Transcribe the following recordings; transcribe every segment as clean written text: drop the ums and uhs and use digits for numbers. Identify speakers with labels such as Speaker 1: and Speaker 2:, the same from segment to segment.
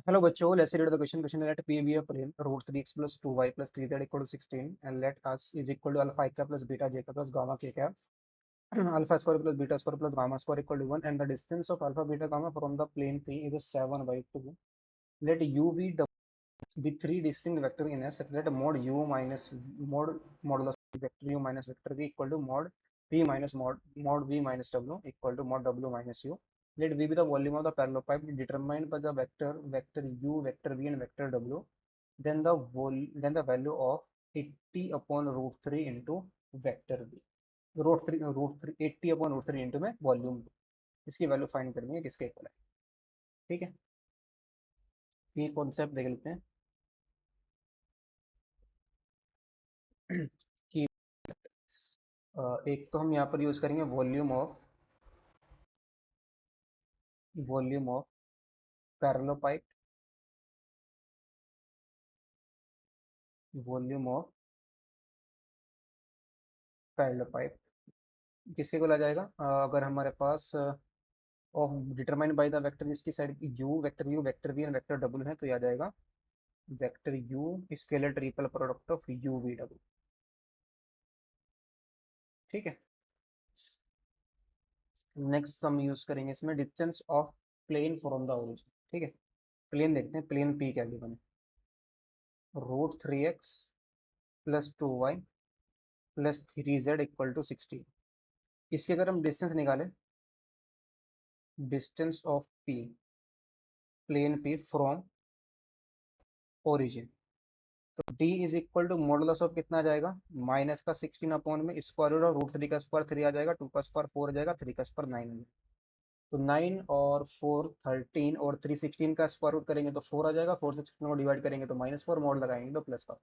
Speaker 1: Hello बच्चों, let's read the question. Let P be a plane root 3x plus 2y plus 3z equal to 16 and let us is equal to alpha I cap plus beta j cap plus gamma k cap alpha square plus beta square plus gamma square equal to 1 and the distance of alpha beta gamma from the plane P is 7 by 2. Let u be the three distinct vector in S such that mod u minus mod modulus vector u minus vector v equal to mod p minus mod v minus w equal to mod w minus u. Let v be the volume of the parallelepiped determined by the vector u, vector v, and vector w. Then the value of 80 upon root 3 into vector v. Root three 80 upon root three into में volume, इसकी value find करनी है किसके equal है। ठीक है, ये concept देख लेते हैं कि एक तो हम यहाँ पर यूज करेंगे वॉल्यूम ऑफ पैरेलल पाइप किसके को आ जाएगा, अगर हमारे पास of determined by the vector इसकी side u, vector v and vector डब्ल्यू है, तो ये आ जाएगा vector u scalar triple product of u v डब्ल्यू। ठीक है, नेक्स्ट हम यूज करेंगे इसमें distance of plane from the origin. ठीक है, प्लेन देखते हैं, प्लेन पी क्या गिवन है, root 3x plus 2y plus 3z equal to 16। इसकी अगर हम डिस्टेंस निकालें, distance of P plane P from origin, तो d is equal to modulus of कितना आ जाएगा, माइनस का 16 अपॉन में स्क्वायर रूट, और रूट 3 का स्क्वायर 3 आ जाएगा, 2 का स्क्वायर 4 आ जाएगा, 3 का स्क्वायर 9 आ जाएगा। तो 9 और 4 13 और 3 16 का स्क्वायर रूट करेंगे तो 4 आ जाएगा, 4 से 16 को डिवाइड करेंगे तो -4, मोड लगाएंगे तो प्लस का।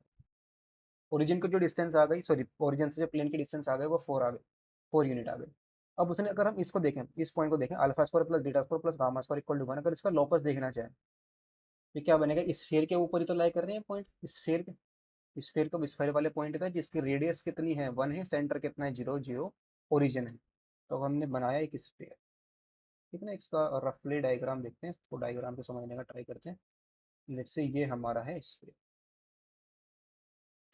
Speaker 1: ओरिजिन की जो डिस्टेंस आ गई, सॉरी ओरिजिन से जो प्लेन की डिस्टेंस आ गई वो 4 आ गई, 4 यूनिट आ गई। अब उसने अगर हम इसको देखें, इस पॉइंट को देखें, alpha square plus beta square plus gamma square equal to 1, अगर इसका लोकस देखना चाहें तो क्या बनेगा, स्फीयर के ऊपर ही तो लाई कर रहे हैं पॉइंट, स्फीयर के, स्फीयर को स्फीयर वाले पॉइंट का जिसकी रेडियस कितनी है 1 है, सेंटर कितना है 0 0, ओरिजिन है, तो हमने बनाया एक स्फीयर। ठीक है ना, इसका रफली डायग्राम देखते हैं, तो डायग्राम को समझने का ट्राई करते हैं। लेट्स से ये हमारा है स्फीयर।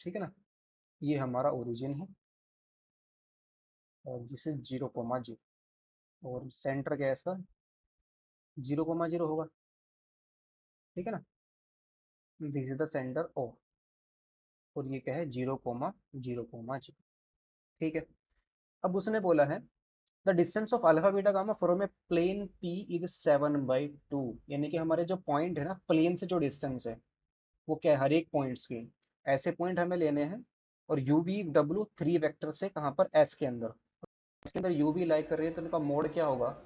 Speaker 1: ठीक है ना, ये हमारा ओरिजिन है और जिसे 0,0 और सेंटर क्या है इसका 0,0 होगा। ठीक है ना, this is the centre O, और ये क्या है 0,0,0। ठीक है, अब उसने बोला है the distance of alpha beta gamma from a plane P is 7/2, यानी कि हमारे जो पॉइंट है ना, प्लेन से जो डिस्टेंस है वो क्या है, हर एक पॉइंट्स के ऐसे पॉइंट हमें लेने हैं, और यू वी डब्ल्यू 3 वेक्टर से कहाँ पर एस के अंदर, इसके अंदर यू वी लाई कर रही है, तो उनका मोड क्या होगा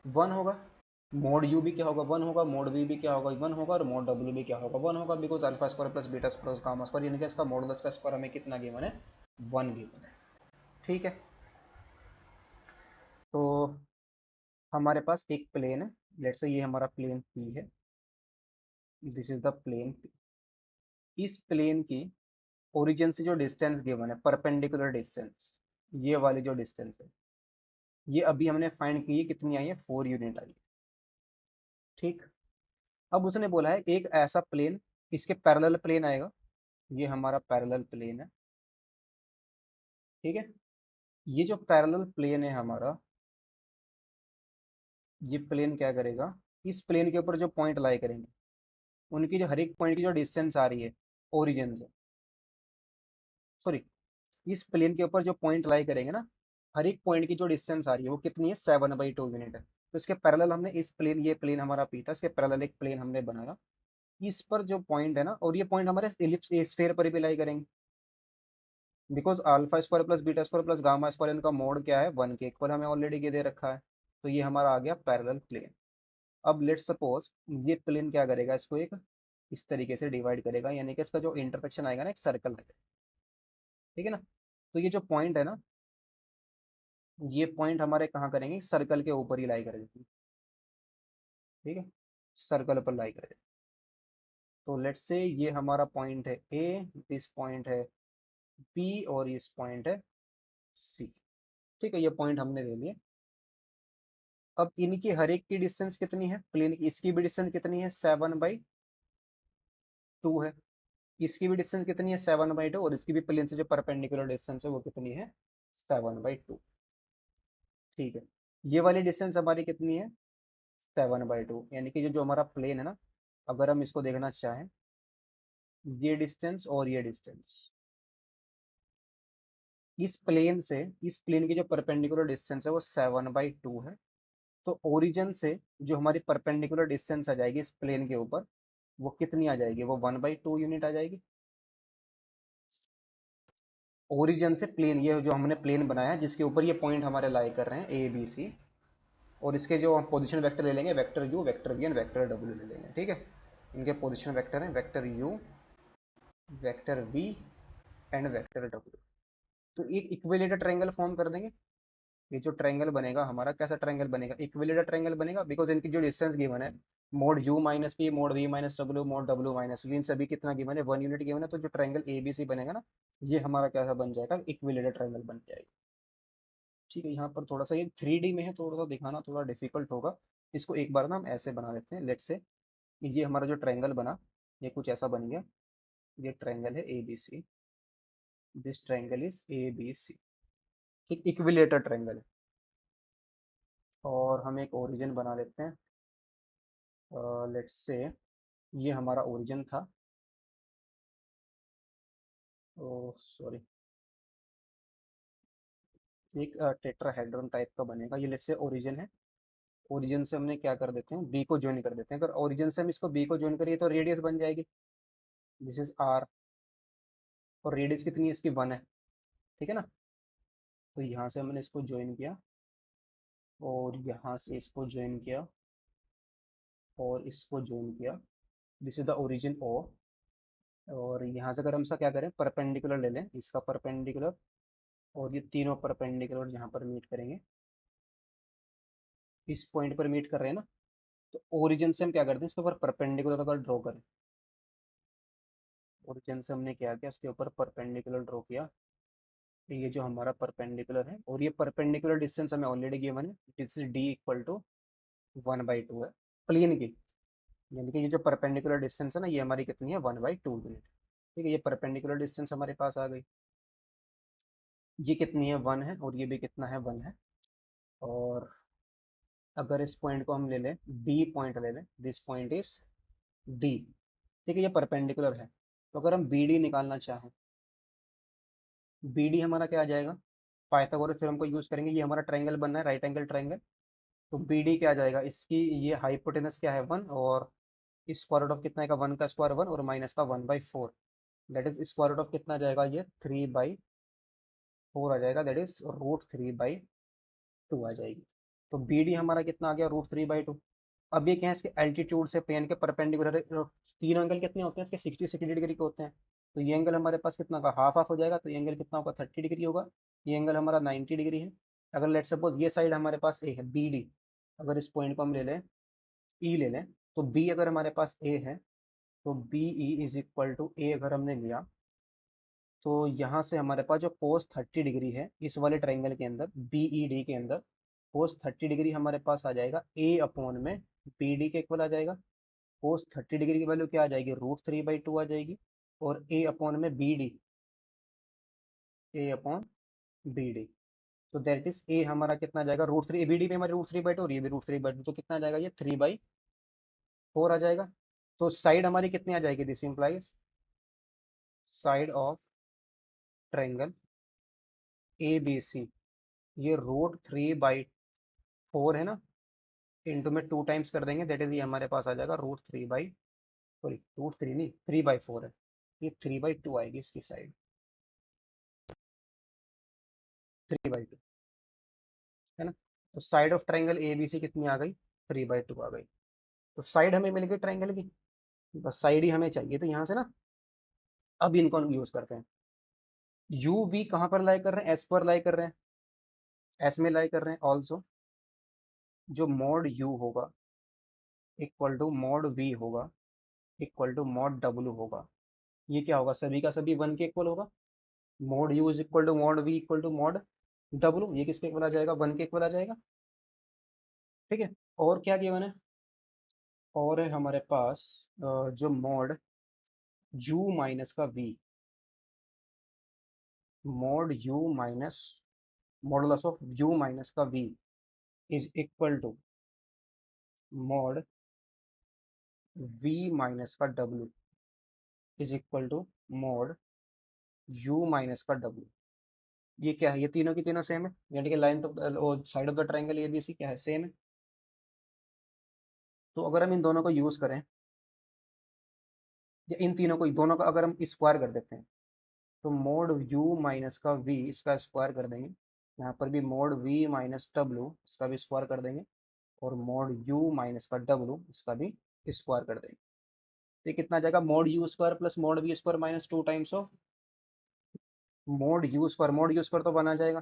Speaker 1: 1 होगा, मोड यू भी क्या होगा 1 होगा, मोड वी भी क्या होगा 1 होगा, और मोड डब्ल्यू भी क्या होगा 1 होगा, because alpha square plus beta square gamma square, यानी कि इसका मॉडुलस का स्क्वायर हमें कितना गिवन है 1 गिवन है। ठीक है, तो हमारे पास एक प्लेन है, लेट्स से ये हमारा प्लेन पी है, this is the plane P. इस प्लेन की ओरिजिन से जो डिस्टेंस गिवन है, परपेंडिकुलर डिस्टेंस, ये वाली जो डिस्टेंस है, ये अभी हमने फाइंड की है, कितनी आई है 4 यूनिट आई है। ठीक, अब उसने बोला है एक ऐसा प्लेन, इसके पैरेलल प्लेन आएगा, ये हमारा पैरेलल प्लेन है। ठीक है, ये जो पैरेलल प्लेन है हमारा, ये प्लेन क्या करेगा, इस प्लेन के ऊपर जो पॉइंट लाई करेंगे, उनकी जो हर एक पॉइंट की जो डिस्टेंस आ रही है ओरिजिन से, सॉरी, इस प्लेन के ऊपर जो पॉइंट लाई करेंगे ना, हर एक पॉइंट की जो डिस्टेंस आ रही है वो कितनी है 7/2 यूनिट है। तो इसके पैरेलल हमने इस प्लेन, ये प्लेन हमारा पी था, इसके पैरेलल एक प्लेन हमने बनाया, इस पर जो पॉइंट है ना, और ये पॉइंट हमारे इलिप्स स्फीयर पर भी लाई करेंगे, because alpha square plus beta square plus gamma square इनका मोड क्या है 1 के इक्वल, हमें ऑलरेडी ये दे रखा है, तो ये हमारा आ गया पैरेलल प्लेन। अब लेट्स सपोज ये प्लेन क्या करेगा, इसको एक इस तरीके से डिवाइड करेगा, यानी कि इसका जो इंटरसेक्शन आएगा ना एक सर्कल है। ठीक है ना, तो ये जो पॉइंट है ना, ये पॉइंट हमारे कहाँ करेंगे, सर्कल के ऊपर ही लाई करेंगे। ठीक है, सर्कल पर लाई करेंगे, तो लेट्स से ये हमारा पॉइंट है ए, दिस पॉइंट है बी, और इस पॉइंट है सी। ठीक है, ये पॉइंट हमने ले लिए। अब इनकी हर एक की डिस्टेंस कितनी है प्लेन की, इसकी भी डिस्टेंस कितनी है 7/2, 2 है। इसकी भी डिस्टेंस कितनी है 7/2, और इसकी भी प्लेन से जो परपेंडिकुलर डिस्टेंस है वो कितनी है 7/2। ठीक है, ये वाली डिस्टेंस हमारी कितनी है 7/2, यानी कि जो हमारा प्लेन है ना, अगर हम इसको देखना चाहें, ये डिस्टेंस और ये डिस्टेंस, इस प्लेन की जो परपेंडिकुलर डिस्टेंस है वो 7/2 है। तो ओरिजिन से जो हमारी परपेंडिकुलर डिस्टेंस आ जाएगी इस प्लेन के ऊपर, वो कितनी आ जाएगी, वो 1/2 यूनिट आ जाएगी। ओरिजिन से प्लेन, ये जो हमने प्लेन बनाया है जिसके ऊपर ये पॉइंट हमारे लाई कर रहे हैं ए बी सी, और इसके जो हम पोजीशन वेक्टर ले लेंगे, vector u, vector v and vector डब्ल्यू ले लेंगे। ठीक है, इनके पोजीशन वेक्टर हैं vector u, vector v and vector डब्ल्यू। तो एक इक्विलेटरल ट्रायंगल फॉर्म कर देंगे। ये जो ट्रायंगल बनेगा हमारा, कैसा ट्रायंगल बनेगा, इक्विलेटरल ट्रायंगल बनेगा, बिकॉज इनकी जो डिस्टेंस गिवन है, mod U minus P, mod V minus W, mod W minus V, इन सभी कितना गिवन है 1 यूनिट गिवन है। तो जो ट्रायंगल ए बी सी बनेगा ना, ये हमारा कैसा बन जाएगा, इक्विलेटरल ट्रायंगल बन जाएगा। ठीक है, यहाँ पर थोड़ा सा ये 3D में है, थोड़ा सा दिखाना थोड़ा डिफिकल्ट होगा। इसको एक बार ना हम ऐसे बना देते हैं, लेट से ये हमारा जो ट्रायंगल बना, ये कुछ ऐसा बन गया। ये ट्रायंगल है A B C, this triangle is A B C. ठीक, इक्विलेटरल ट्रायंगल है। और हम एक ओरिजिन बना लेते हैं, लेट्स से ये हमारा ओरिजिन था। ओ सॉरी, एक टेट्राहेड्रॉन टाइप का बनेगा, ये लेट्स से ओरिजिन है। ओरिजिन से हमने क्या कर देते हैं, बी को ज्वाइन कर देते हैं। अगर ओरिजिन से हम इसको बी को ज्वाइन करिए तो रेडियस बन जाएगी, दिस इज आर, और रेडियस कितनी है इसकी 1 है। ठीक है ना, तो यहाँ से हमने इसको ज्वाइन किया, और यहाँ से इसको ज्वाइन किया, और इसको ज्वाइन किया, this is the origin O. और यहाँ से अगर हम इसका क्या करें, परपेंडिकुलर ले लें, इसका परपेंडिकुलर, और ये तीनों परपेंडिकुलर जहाँ पर मीट करेंगे, इस पॉइंट पर मीट कर रहे हैं ना, तो ओरिजिन से हम क्या करते हैं, इसके ऊपर परपेंडिकुलर अगर ड्रॉ करें, ओरिजिन से हमने क्या किया, इसके ऊपर परपेंडिकुलर ड्रॉ किया, तो ये जो हमारा परपेंडिकुलर है, और ये परपेंडिकुलर डिस्टेंस हमें ऑलरेडी गिवन है, this is d equal to 1/2 है प्लेन की, यानी कि ये जो परपेंडिकुलर डिस्टेंस है ना, ये हमारी कितनी है 1/2 यूनिट। ठीक है, ये परपेंडिकुलर डिस्टेंस हमारे पास आ गई, ये कितनी है 1 है, और ये भी कितना है 1 है। और अगर इस पॉइंट को हम ले लें, डी पॉइंट ले लें, दिस पॉइंट इज डी। ठीक है, ये परपेंडिकुलर है, तो अगर हम बी डी निकालना चाहें, बी डी हमारा क्या आ जाएगा, पाइथागोरस थ्योरम को यूज करेंगे, ये हमारा ट्रायंगल बनना है, राइट एंगल ट्रायंगल। तो बी डी क्या आ जाएगा, इसकी ये हाइपोटेनस क्या है 1, और स्क्वायर रूट ऑफ कितना है का 1 का स्क्वायर 1, और माइनस का 1/4, that is square root of कितना आ जाएगा, ये 3/4 आ जाएगा, दैट इज √3/2 आ जाएगी। तो बी डी हमारा कितना आ गया, √3/2। अब ये क्या है, इसके एल्टीट्यूड से प्लेन के परपेंडिकुलर तीन एंगल कितने होते हैं इसके, 60-60 डिग्री के होते हैं। तो ये एंगल हमारे पास कितना का हाफ हाफ हो जाएगा, तो ये एंगल कितना होगा 30 डिग्री होगा। ये एंगल हमारा 90 डिग्री है। अगर लेट सपोज ये साइड हमारे पास ए है, बी डी, अगर इस पॉइंट को हम ले लें, ई ले लें, तो बी अगर हमारे पास ए है, तो B E is equal to A अगर हमने लिया, तो यहाँ से हमारे पास जो कोस 30 डिग्री है इस वाले ट्राइंगल के अंदर, बी ई डी के अंदर, कोस 30 डिग्री हमारे पास आ जाएगा ए अपॉन में बी डी के इक्वल आ जाएगा। कोस 30 डिग्री की वैल्यू क्या आ जाएगी, √3/2 आ जाएगी। और ए अपॉन में बी डी, ए अपॉन बी डी, तो दैट इज ए हमारा कितना आ जाएगा, √3, बी डी पे हमारी √3/2, और ये भी √3/2, तो कितना आ जाएगा, ये 3/4 आ जाएगा। तो साइड हमारी कितनी आ जाएगी, this implies side of triangle A B C, ये √3/4 है ना, इंटू में 2 टाइम्स कर देंगे, दैट इज ये हमारे पास आ जाएगा सॉरी √3 नहीं, 3/4 है, ये 3/2 आएगी इसकी साइड, 3/2 है ना। तो side of triangle A B C कितनी आ गई, 3/2 आ गई। तो साइड हमें मिल गई ट्राइंगल की, बस साइड ही हमें चाहिए, तो यहाँ से ना अब इनको हम यूज करते हैं। यू वी कहाँ पर लाई कर रहे हैं, एस पर लाई कर रहे हैं, एस में लाई कर रहे हैं। ऑल्सो जो मॉड यू होगा इक्वल टू मॉड वी होगा इक्वल टू मॉड डब्ल्यू होगा, ये क्या होगा, सभी का सभी 1 के इक्वल होगा। Mod u is equal to mod v equal to mod डब्ल्यू, ये किसके इक्वल आ जाएगा, 1 के इक्वल आ जाएगा। ठीक है, और क्या गिवन है, और है हमारे पास जो मॉड u माइनस का v, mod u minus modulus of u minus का v is equal to mod v minus का w is equal to mod u minus का w। ये क्या है? ये तीनों की तीनों सेम है, यानी कि लाइन तो side of the triangle A B C क्या है, सेम है। तो अगर हम इन दोनों को यूज करें, या इन तीनों को दोनों का अगर हम स्क्वायर कर देते हैं, तो मोड u माइनस का v इसका स्क्वायर कर देंगे, यहाँ पर भी मोड v माइनस w इसका भी स्क्वायर कर देंगे, और मोड u माइनस का w इसका भी स्क्वायर कर देंगे। तो ये कितना आ जाएगा? Mode u square plus mode v square minus 2 times of mode u square तो 1 आ जाएगा,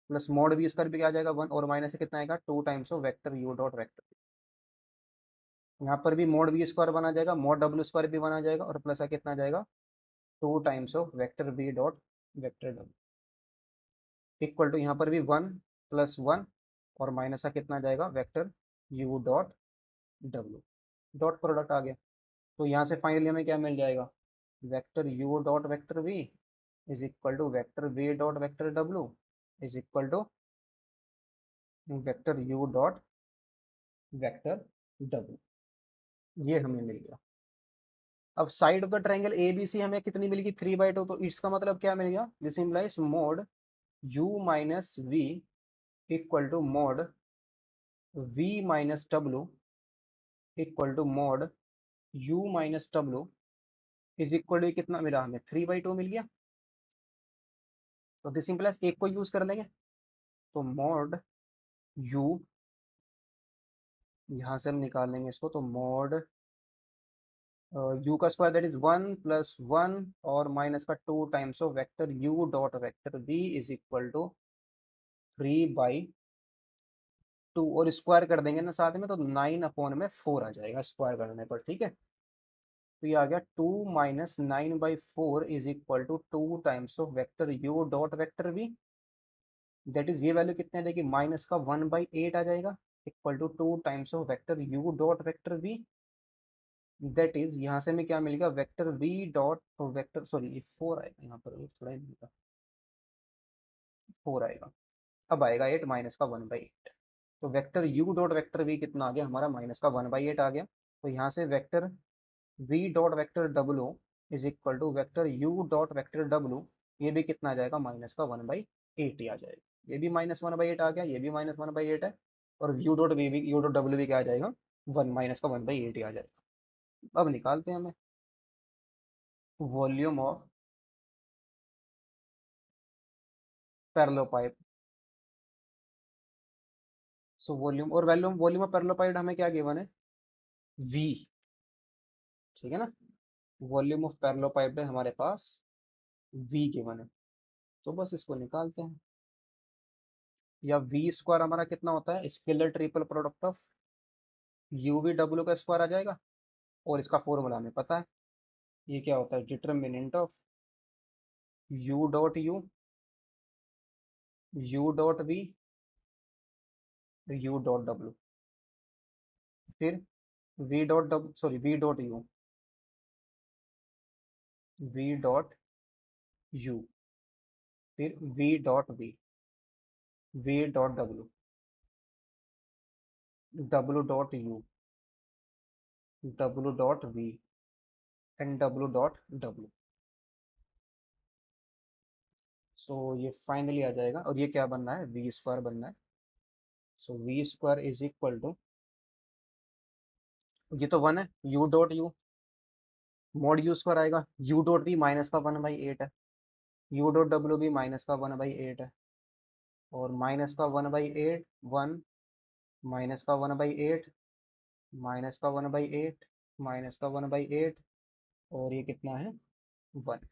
Speaker 1: प्लस मोड v स्क्वायर भी क्या आ जाएगा 1, और माइनस से कितना आएगा 2 times of vector u dot vector. यहाँ पर भी मोड v स्क्वायर बना जाएगा, मोड w स्क्वायर भी बना जाएगा, और प्लस कितना आ जाएगा 2 times of vector v dot vector w equal to, यहाँ पर भी 1 प्लस 1, और माइनस का कितना आ जाएगा vector u dot w, dot product आ गया। तो यहाँ से फाइनली हमें क्या मिल जाएगा? Vector u dot vector v is equal to vector v dot vector w is equal to vector u dot vector w। ये हमें मिल गया। अब side of the triangle A B C हमें कितनी मिलेगी? 3/2। तो इसका मतलब क्या मिल गया? This implies mod u minus v equal to mod v minus w equal to mod u minus w is equal to कितना मिला हमें? 3/2 मिल गया। तो दिस इम्प्लाइज एक को यूज कर लेंगे, तो मोड u, यहाँ से हम निकाल लेंगे इसको, तो मोड u का स्क्वायर दैट इज 1 प्लस 1, और माइनस का 2 times of vector u dot vector v is equal to 3/2, और स्क्वायर कर देंगे ना साथ में, तो 9/4 आ जाएगा स्क्वायर करने पर। ठीक है, तो ये आ गया 2 minus 9/4 is equal to 2 times of vector u dot vector v, that is ये वैल्यू कितने आ जाएगी? माइनस का 1/8 आ जाएगा, equal to 2 times of vector u dot vector v, that is यहाँ से हमें क्या मिलेगा? Vector v dot vector, sorry ये 4 आएगा यहाँ पर, ये थोड़ा 4 आएगा, अब आएगा 8 माइनस का 1/8। तो vector u dot vector v कितना आ गया हमारा? माइनस का 1/8 आ गया। तो यहाँ से vector v dot vector w is equal to vector u dot vector w, ये भी कितना आ जाएगा? माइनस का 1/8 ही आ जाएगा। ये भी माइनस 1/8 आ गया, ये भी माइनस 1/8 है, और u डॉट v भी, u डॉट w भी क्या आ जाएगा? 1 माइनस का 1/8 ही आ जाएगा। अब निकालते हैं हमें volume of parallel pipe. So volume और वॉल्यूम ऑफ पैरेलल पाइप हमें क्या गिवन है? v, ठीक है ना। वॉल्यूम ऑफ पैरेलल पाइप है हमारे पास v गिवन है, तो बस इसको निकालते हैं। या v स्क्वायर हमारा कितना होता है? Scalar triple product of u v w का स्क्वायर आ जाएगा, और इसका फॉर्मूला हमें पता है, ये क्या होता है? Determinant of u dot u dot v, u dot w, फिर v dot w, sorry v dot u, v dot u, फिर v dot v, v dot w, w dot u, w dot v, and w dot w। सो ये finally आ जाएगा, और ये क्या बनना है? v square बनना है। So v square is equal to, ये तो 1 है, u dot u, mod u square आएगा, u डॉट v माइनस का 1/8 है, u डॉट w भी माइनस का 1/8 है, और माइनस का 1/8 1, माइनस का 1/8, माइनस का 1/8, माइनस का 1/8, और ये कितना है? 1।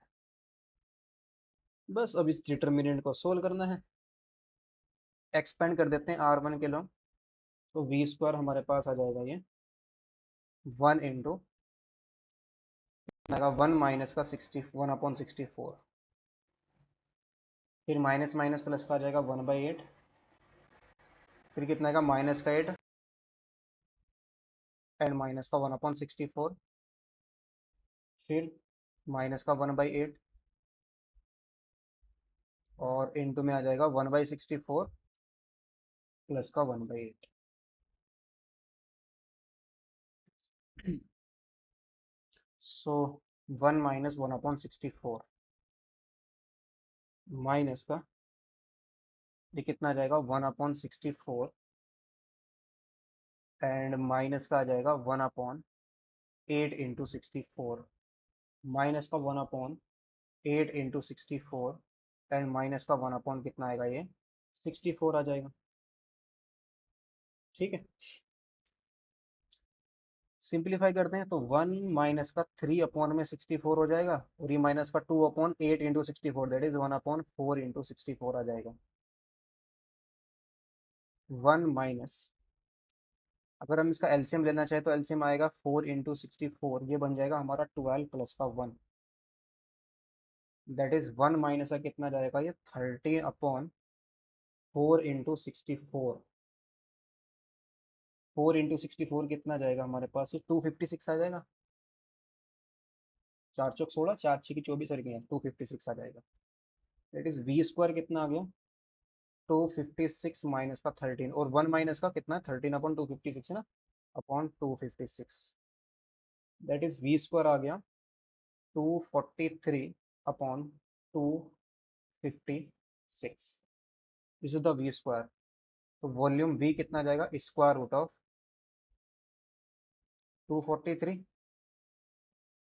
Speaker 1: बस अब इस डिटर्मिनेंट को सोल्व करना है, एक्सपेंड कर देते हैं r1 के लिए, तो v स्क्वायर हमारे पास आ जाएगा ये 1 इंटू 1 माइनस का 1/64, फिर माइनस माइनस प्लस का आ जाएगा 1/8, फिर कितना आएगा? माइनस का 8 एंड माइनस का 1/64, फिर माइनस का 1/8 और इनटू में आ जाएगा 1/64 प्लस का 1/8। सो 1 - 1/64 माइनस का, ये कितना आ जाएगा 1/64 एंड माइनस का आ जाएगा 1/8 × 64 माइनस का 1/8 × 64 एंड माइनस का 1 कितना आएगा ये 64 आ जाएगा। ठीक है, सिंप्लीफाई करते हैं तो 1 - 3/64 हो जाएगा और ये माइनस का 2/8 × 64 दैट इज 1/4 × 64 आ जाएगा। 1 माइनस, अगर हम इसका एलसीएम लेना चाहे तो एलसीएम आएगा 4 × 64, ये बन जाएगा हमारा 12 प्लस का 1 दैट इज 1 माइनस का कितना जाएगा ये 13/4 × 64। 4 × 64 कितना जाएगा हमारे पास, ये 256 आ जाएगा। 4 × 4 = 16, 4 × 6 = 24 और 256 आ जाएगा। दैट इज वी स्क्वायर कितना आ गया 256 माइनस का 13 और 1 माइनस का कितना है 13/256 ना, upon 256 that is V square आ गया 243/256। This is the V square. तो वॉल्यूम वी कितना आ जाएगा स्क्वायर रूट ऑफ 243,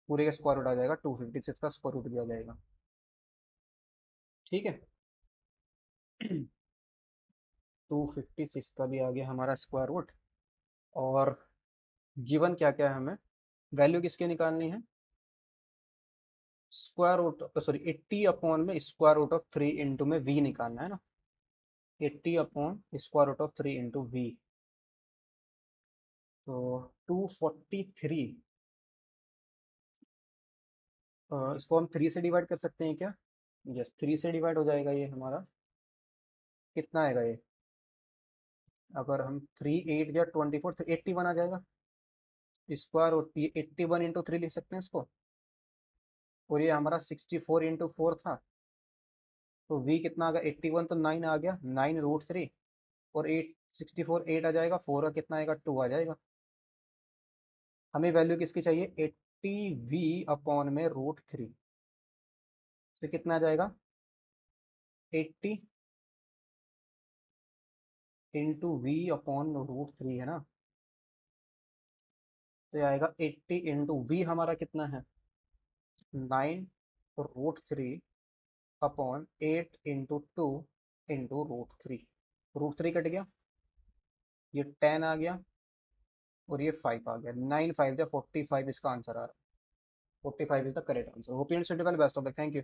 Speaker 1: पूरे का स्क्वायर रूट आ जाएगा 256 का स्क्वायर रूट भी आ जाएगा। ठीक है, 256 का भी आ गया हमारा स्क्वायर रूट। और गिवन क्या क्या है, हमें वैल्यू किसके निकालनी है, स्क्वायर रूट सॉरी 80 में स्क्वायर रूट ऑफ 3 इंटू में वी निकालना है ना, 80/√3 × v। तो 243, इसको हम 3 से डिवाइड कर सकते हैं क्या, यस 3 से डिवाइड हो जाएगा ये हमारा, कितना आएगा ये, अगर हम 3 8 या 24 तो 81 आ जाएगा। स्क्वायर रूट ये 81 × 3 लिख सकते हैं इसको, और ये हमारा 64 × 4 था, तो v कितना आ गया 81 तो 9 आ गया 9√3 और 8 64 8 आ जाएगा 4 का कितना आएगा 2 आ जाएगा। हमें वैल्यू किसकी चाहिए 80v/√3, तो कितना आ जाएगा 80 इंटू v/√3 है ना, तो ये आएगा 80 इंटू वी हमारा कितना है 9√3/8 इंटू 2 इंटू √3, √3 कट गया, ये 10 आ गया और ये 5 आ गया, 9 5 या 45 इसका आंसर आ रहा है। 45 is the correct answer. Hope you understood. Best of luck, thank you.